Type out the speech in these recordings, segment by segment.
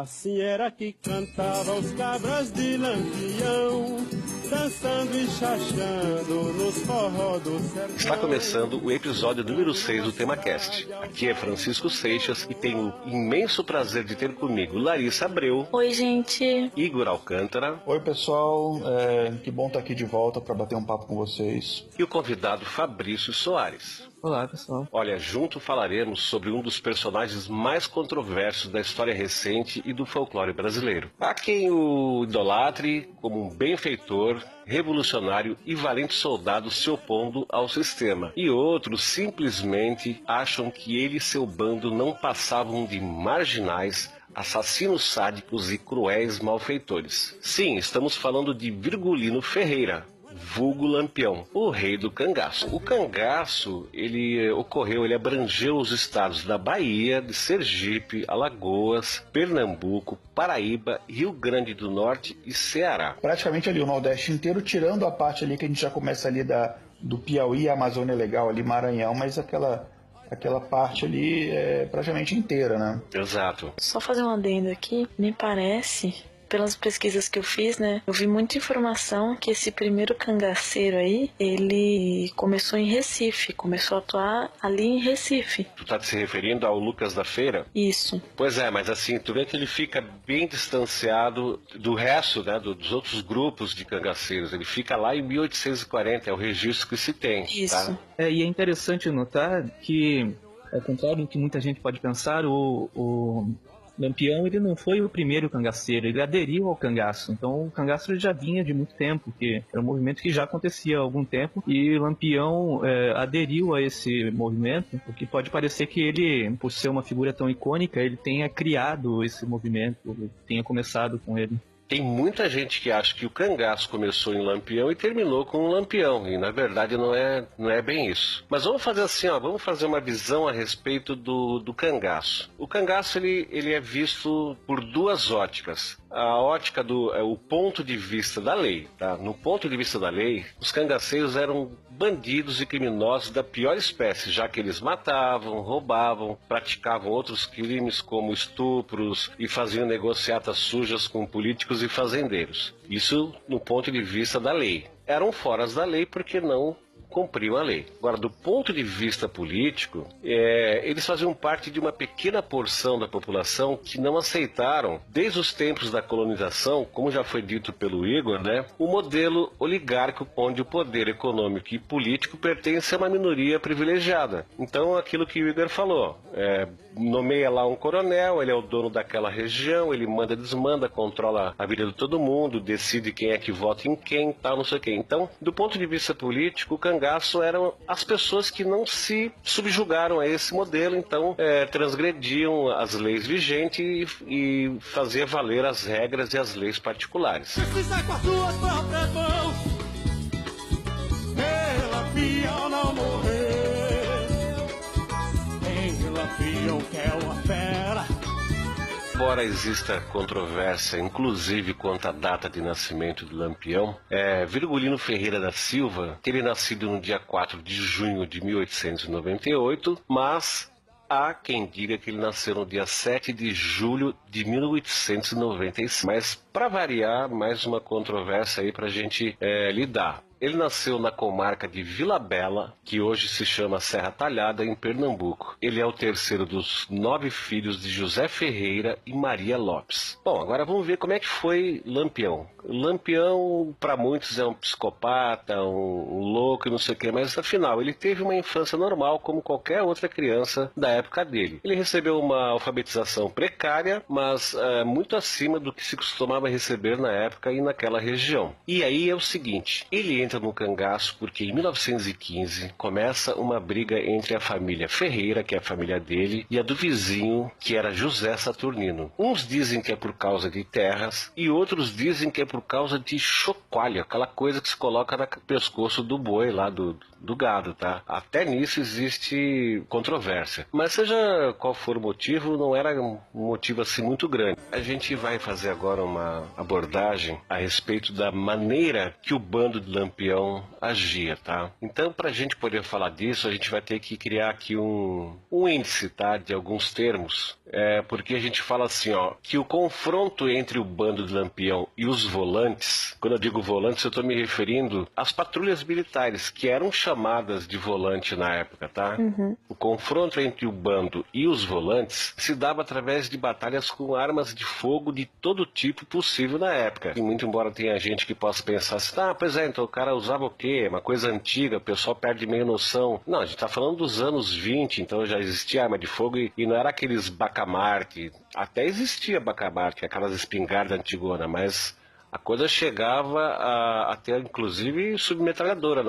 Assim era que cantava os cabras de Lampião, dançando e chachando nos forró do sertão. Está começando o episódio número 6 do TemaCast. Aqui é Francisco Seixas e tenho o imenso prazer de ter comigo Larissa Abreu. Oi, gente. Igor Alcântara. Oi, pessoal. Que bom estar aqui de volta para bater um papo com vocês. E o convidado Fabrício Soares. Olá, pessoal. Olha, junto falaremos sobre um dos personagens mais controversos da história recente e do folclore brasileiro. Há quem o idolatre como um benfeitor, revolucionário e valente soldado se opondo ao sistema. E outros simplesmente acham que ele e seu bando não passavam de marginais, assassinos sádicos e cruéis malfeitores. Sim, estamos falando de Virgulino Ferreira, vulgo Lampião, o rei do cangaço. O cangaço, ele abrangeu os estados da Bahia, de Sergipe, Alagoas, Pernambuco, Paraíba, Rio Grande do Norte e Ceará. Praticamente ali o Nordeste inteiro, tirando a parte ali que a gente já começa ali do Piauí, Amazônia Legal, ali Maranhão, mas aquela parte ali é praticamente inteira, né? Exato. Só fazer um adendo aqui, me parece, pelas pesquisas que eu fiz, né, eu vi muita informação que esse primeiro cangaceiro aí, ele começou em Recife, começou a atuar ali em Recife. Tu tá se referindo ao Lucas da Feira? Isso. Pois é, mas assim, tu vê que ele fica bem distanciado do resto, né, dos outros grupos de cangaceiros. Ele fica lá em 1840, é o registro que se tem. Isso. Tá? E é interessante notar que, ao contrário do que muita gente pode pensar, o Lampião, ele não foi o primeiro cangaceiro, ele aderiu ao cangaço. Então o cangaço ele já vinha de muito tempo, que era um movimento que já acontecia há algum tempo, e Lampião aderiu a esse movimento, o que pode parecer que ele, por ser uma figura tão icônica, ele tenha criado esse movimento, tenha começado com ele. Tem muita gente que acha que o cangaço começou em Lampião e terminou com o Lampião, e na verdade não é bem isso. Mas vamos fazer assim, vamos fazer uma visão a respeito do cangaço. O cangaço ele é visto por duas óticas. A ótica o ponto de vista da lei, tá? No ponto de vista da lei, os cangaceiros eram bandidos e criminosos da pior espécie, já que eles matavam, roubavam, praticavam outros crimes como estupros e faziam negociatas sujas com políticos e fazendeiros. Isso no ponto de vista da lei. Eram foras da lei porque não cumpriam a lei. Agora, do ponto de vista político, eles faziam parte de uma pequena porção da população que não aceitaram, desde os tempos da colonização, como já foi dito pelo Igor, né, o modelo oligárquico onde o poder econômico e político pertence a uma minoria privilegiada. Então, aquilo que o Igor falou, nomeia lá um coronel, ele é o dono daquela região, ele manda, desmanda, controla a vida de todo mundo, decide quem é que vota em quem, tal, não sei o quê. Então, do ponto de vista político, o cangaço eram as pessoas que não se subjugaram a esse modelo, então transgrediam as leis vigentes e faziam valer as regras e as leis particulares. Precisa com as tuas próprias mãos, Lampião não morreu, Lampião que é uma fera. Embora exista controvérsia, inclusive quanto à data de nascimento do Lampião, Virgulino Ferreira da Silva teria nascido no dia 4 de junho de 1898, mas há quem diga que ele nasceu no dia 7 de julho de 1895. Mas, para variar, mais uma controvérsia aí para a gente lidar. Ele nasceu na comarca de Vila Bela, que hoje se chama Serra Talhada, em Pernambuco. Ele é o terceiro dos 9 filhos de José Ferreira e Maria Lopes. Bom, agora vamos ver como é que foi Lampião. Lampião, para muitos, é um psicopata, um louco e não sei o que, mas afinal, ele teve uma infância normal, como qualquer outra criança da época dele. Ele recebeu uma alfabetização precária, mas muito acima do que se costumava receber na época e naquela região. E aí é o seguinte, ele entra no cangaço porque em 1915 começa uma briga entre a família Ferreira, que é a família dele, e a do vizinho, que era José Saturnino. Uns dizem que é por causa de terras e outros dizem que é por causa de chocalho, aquela coisa que se coloca no pescoço do boi lá, do gado, tá? Até nisso existe controvérsia. Mas seja qual for o motivo, não era um motivo assim muito grande. A gente vai fazer agora uma abordagem a respeito da maneira que o bando de Lampião Lampião agia, tá? Então, para a gente poder falar disso, a gente vai ter que criar aqui um índice, tá? De alguns termos, porque a gente fala assim, ó, que o confronto entre o bando de Lampião e os volantes, quando eu digo volantes, eu estou me referindo às patrulhas militares, que eram chamadas de volante na época, tá? O confronto entre o bando e os volantes se dava através de batalhas com armas de fogo de todo tipo possível na época. E muito embora tenha gente que possa pensar assim, pois é, então o cara usava o quê? Uma coisa antiga, o pessoal perde meio noção. Não, a gente tá falando dos anos 20, então já existia arma de fogo e não era aqueles bacamarte. Até existia bacamarte, aquelas espingardas antigonas, mas a coisa chegava a ter inclusive submetralhadora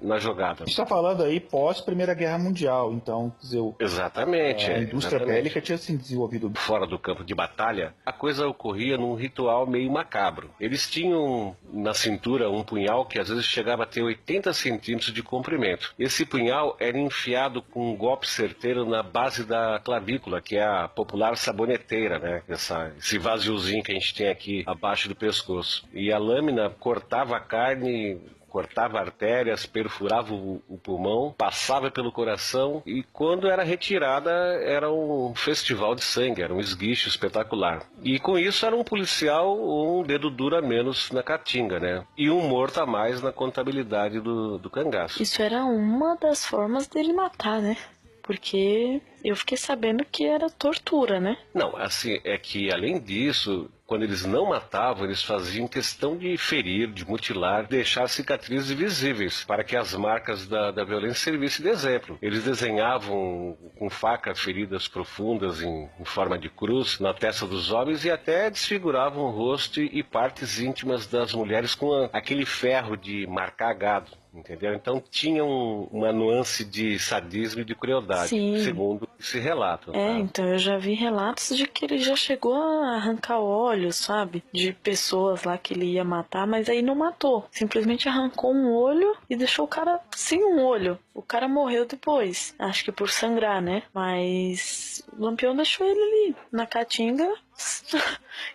na jogada. A gente está falando aí pós Primeira Guerra Mundial, então, quer dizer, exatamente, a indústria bélica tinha se desenvolvido. Fora do campo de batalha, a coisa ocorria num ritual meio macabro. Eles tinham na cintura um punhal que às vezes chegava a ter 80 centímetros de comprimento. Esse punhal era enfiado com um golpe certeiro na base da clavícula, que é a popular saboneteira, né? Esse vaziozinho que a gente tem aqui abaixo do pescoço. E a lâmina cortava a carne, cortava artérias, perfurava o pulmão, passava pelo coração e quando era retirada era um festival de sangue, era um esguicho espetacular. E com isso era um policial um dedo duro a menos na caatinga, né? E um morto a mais na contabilidade do cangaço. Isso era uma das formas dele matar, né? Porque eu fiquei sabendo que era tortura, né? Não, assim, é que além disso, quando eles não matavam, eles faziam questão de ferir, de mutilar, deixar cicatrizes visíveis, para que as marcas da violência servissem de exemplo. Eles desenhavam com faca feridas profundas em forma de cruz na testa dos homens e até desfiguravam o rosto e partes íntimas das mulheres com aquele ferro de marcar gado. Entendeu? Então tinha uma nuance de sadismo e de crueldade, Sim. segundo esse relato. Então eu já vi relatos de que ele já chegou a arrancar olhos, sabe? De pessoas lá que ele ia matar, mas aí não matou. Simplesmente arrancou um olho e deixou o cara sem um olho. O cara morreu depois, acho que por sangrar, né? Mas o Lampião deixou ele ali na caatinga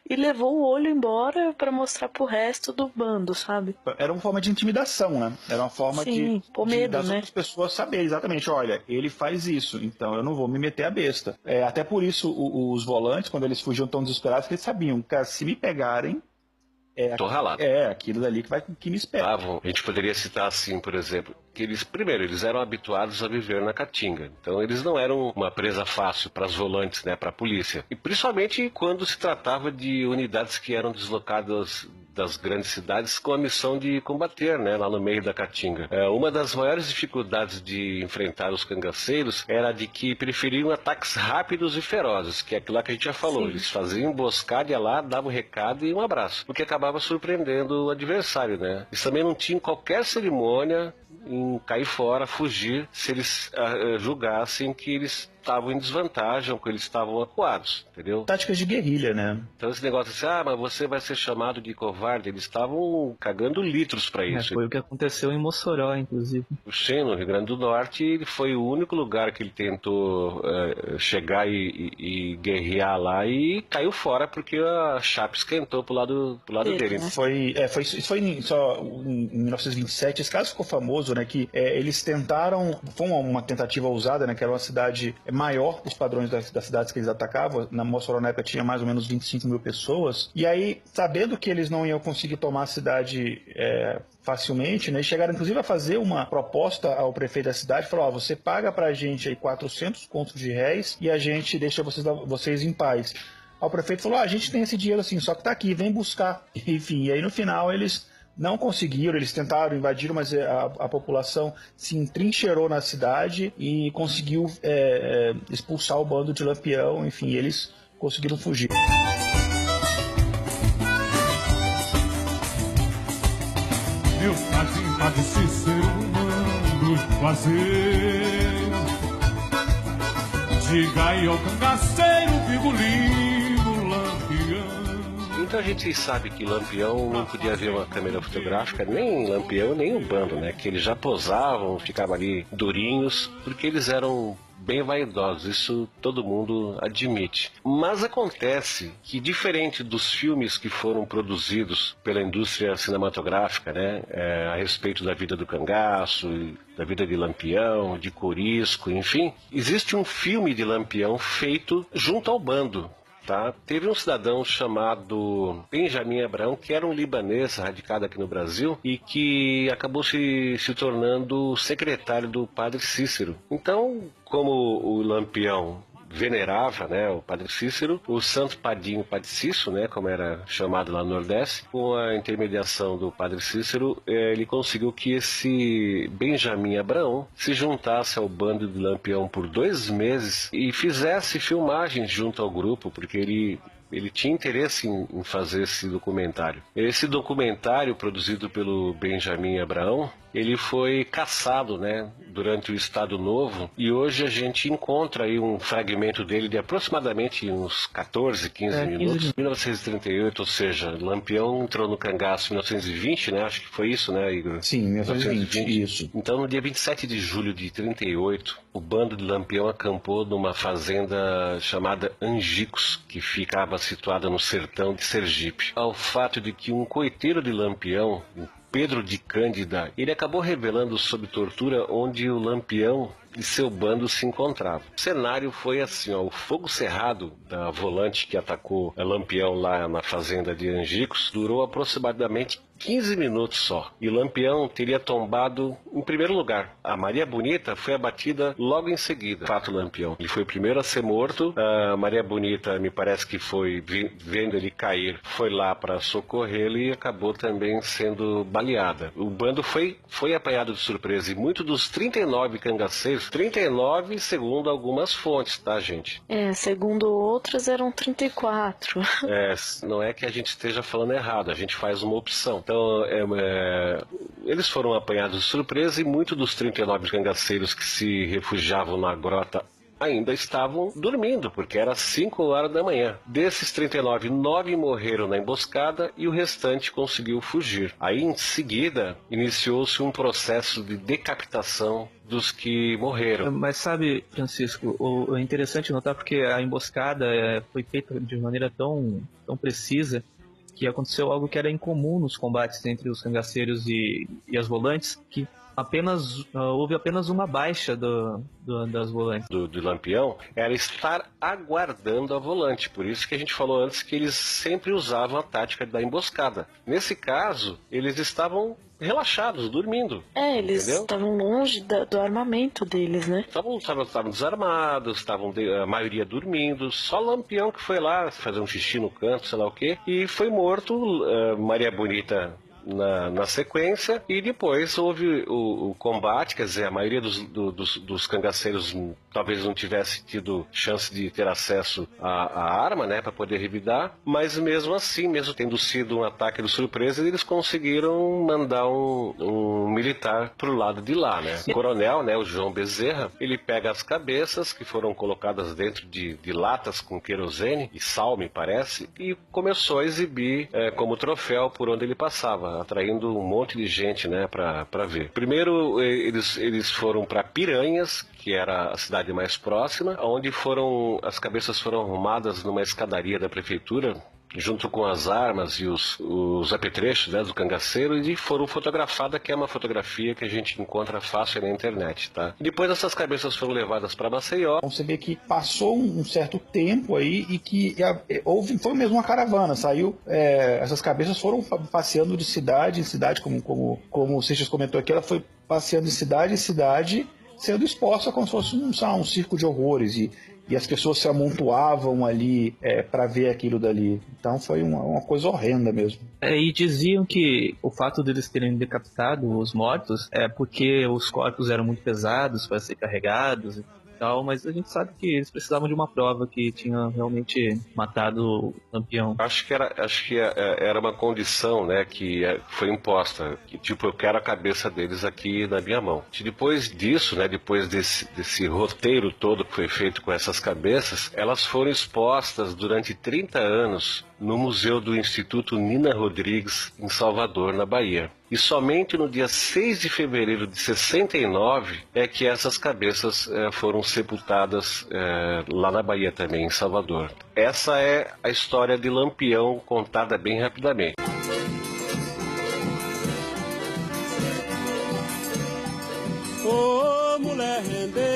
e levou o olho embora pra mostrar pro resto do bando, sabe? Era uma forma de intimidação, né? Era uma forma pôr medo, das né? outras pessoas saberem exatamente, olha, ele faz isso, então eu não vou me meter a besta. Até por isso os volantes, quando eles fugiam tão desesperados, que eles sabiam, cara, se me pegarem, tô ralado. Aquilo dali que me espera. A gente poderia citar assim, por exemplo, que eles eram habituados a viver na caatinga. Então eles não eram uma presa fácil para os volantes, né, para a polícia. E principalmente quando se tratava de unidades que eram deslocadas das grandes cidades com a missão de combater, né, lá no meio da caatinga. Uma das maiores dificuldades de enfrentar os cangaceiros era de que preferiam ataques rápidos e ferozes, que é aquilo lá que a gente já falou. Sim. Eles faziam emboscada, ia lá, davam um recado e um abraço, o que acabava surpreendendo o adversário, né? Eles também não tinham qualquer cerimônia em cair fora, fugir, se eles julgassem que eles estavam em desvantagem, que eles estavam acuados, entendeu? Táticas de guerrilha, né? Então esse negócio assim, mas você vai ser chamado de covarde, eles estavam cagando litros para isso. Foi o que aconteceu em Mossoró, inclusive. Sim, no Rio Grande do Norte, ele foi o único lugar que ele tentou chegar e guerrear lá e caiu fora porque a chapa esquentou pro lado dele. Isso foi só em 1927, esse caso ficou famoso, né, que eles tentaram, foi uma tentativa ousada, né, que era uma cidade maior os padrões das cidades que eles atacavam. Na Mossoró, na época, tinha mais ou menos 25 mil pessoas. E aí, sabendo que eles não iam conseguir tomar a cidade facilmente, né, eles chegaram inclusive a fazer uma proposta ao prefeito da cidade, falou, você paga pra gente aí 400 contos de réis e a gente deixa vocês em paz. O prefeito falou, a gente tem esse dinheiro assim, só que tá aqui, vem buscar. Enfim, e aí no final eles não conseguiram, eles tentaram invadir, mas a população se entrincheirou na cidade e conseguiu expulsar o bando de Lampião, enfim, eles conseguiram fugir. Meu tadinho padeci ser humano fazer. Diga aí ao cangaceiro, virgulino, Lampião. Então a gente sabe que Lampião não podia ver uma câmera fotográfica, nem Lampião, nem o bando, né? Que eles já posavam, ficavam ali durinhos, porque eles eram bem vaidosos, isso todo mundo admite. Mas acontece que, diferente dos filmes que foram produzidos pela indústria cinematográfica, né, a respeito da vida do cangaço, da vida de Lampião, de Corisco, enfim, existe um filme de Lampião feito junto ao bando. Tá? Teve um cidadão chamado Benjamin Abraão, que era um libanês radicado aqui no Brasil e que acabou se tornando secretário do padre Cícero. Então, como o Lampião venerava, né, o padre Cícero, o santo padinho Padre Cício, né, como era chamado lá no Nordeste, com a intermediação do padre Cícero, ele conseguiu que esse Benjamin Abraão se juntasse ao bando de Lampião por 2 meses e fizesse filmagens junto ao grupo, porque ele tinha interesse em fazer esse documentário. Esse documentário, produzido pelo Benjamin Abraão, ele foi caçado, né, durante o Estado Novo, e hoje a gente encontra aí um fragmento dele de aproximadamente uns 14, 15 minutos. 1938, ou seja, Lampião entrou no cangaço em 1920, né? Acho que foi isso, né, Igor? Sim, 1920, isso. Então, no dia 27 de julho de 38, o bando de Lampião acampou numa fazenda chamada Angicos, que ficava situada no sertão de Sergipe. Ao fato de que um coiteiro de Lampião, Pedro de Cândida, ele acabou revelando sob tortura onde o Lampião e seu bando se encontravam. O cenário foi assim, ó, o fogo cerrado da volante que atacou Lampião lá na fazenda de Angicos durou aproximadamente 15 minutos só. E Lampião teria tombado em primeiro lugar. A Maria Bonita foi abatida logo em seguida. Fato Lampião. Ele foi o primeiro a ser morto. A Maria Bonita, me parece que foi, vendo ele cair, foi lá para socorrê-lo e acabou também sendo baleada. O bando foi apanhado de surpresa e muitos dos 39 cangaceiros, 39 segundo algumas fontes, tá, gente? Segundo outras eram 34. Não é que a gente esteja falando errado, a gente faz uma opção. Então, eles foram apanhados de surpresa e muitos dos 39 cangaceiros que se refugiavam na grota ainda estavam dormindo, porque era 5 horas da manhã. Desses 39, 9 morreram na emboscada e o restante conseguiu fugir. Aí, em seguida, iniciou-se um processo de decapitação dos que morreram. Mas sabe, Francisco, é interessante notar porque a emboscada foi feita de maneira tão precisa que aconteceu algo que era incomum nos combates entre os cangaceiros e as volantes, que houve apenas uma baixa das volantes. Do Lampião era estar aguardando a volante. Por isso que a gente falou antes que eles sempre usavam a tática da emboscada. Nesse caso, eles estavam relaxados, dormindo. Eles estavam longe do armamento deles, né? Estavam desarmados, estavam a maioria dormindo. Só Lampião que foi lá fazer um xixi no canto, sei lá o quê, e foi morto. Maria Bonita na sequência, e depois houve o combate, quer dizer, a maioria dos cangaceiros talvez não tivesse tido chance de ter acesso à arma, né, para poder revidar, mas mesmo assim, mesmo tendo sido um ataque de surpresa, eles conseguiram mandar um militar pro lado de lá, né. O coronel, né, o João Bezerra, ele pega as cabeças que foram colocadas dentro de latas com querosene e sal, me parece, e começou a exibir como troféu por onde ele passava, atraindo um monte de gente, né, para ver. Primeiro eles foram para Piranhas, que era a cidade mais próxima, onde as cabeças foram arrumadas numa escadaria da prefeitura, junto com as armas e os apetrechos, né, do cangaceiro, e foram fotografadas, que é uma fotografia que a gente encontra fácil na internet, tá? E depois essas cabeças foram levadas para Maceió. Então você vê que passou um certo tempo aí e que foi mesmo uma caravana, essas cabeças foram passeando de cidade em cidade, como o Seixas comentou aqui, ela foi passeando de cidade em cidade, sendo exposta como se fosse um circo de horrores, e as pessoas se amontoavam ali para ver aquilo dali. Então foi uma coisa horrenda mesmo. E diziam que o fato deles terem decapitado os mortos é porque os corpos eram muito pesados para ser carregados e tal, mas a gente sabe que eles precisavam de uma prova que tinha realmente matado o Lampião. Acho que era uma condição, né, que foi imposta, que tipo, eu quero a cabeça deles aqui na minha mão. E depois disso, né, depois desse roteiro todo que foi feito com essas cabeças, elas foram expostas durante 30 anos no Museu do Instituto Nina Rodrigues, em Salvador, na Bahia. E somente no dia 6 de fevereiro de 69 é que essas cabeças foram sepultadas lá na Bahia também, em Salvador. Essa é a história de Lampião contada bem rapidamente. Ô mulher render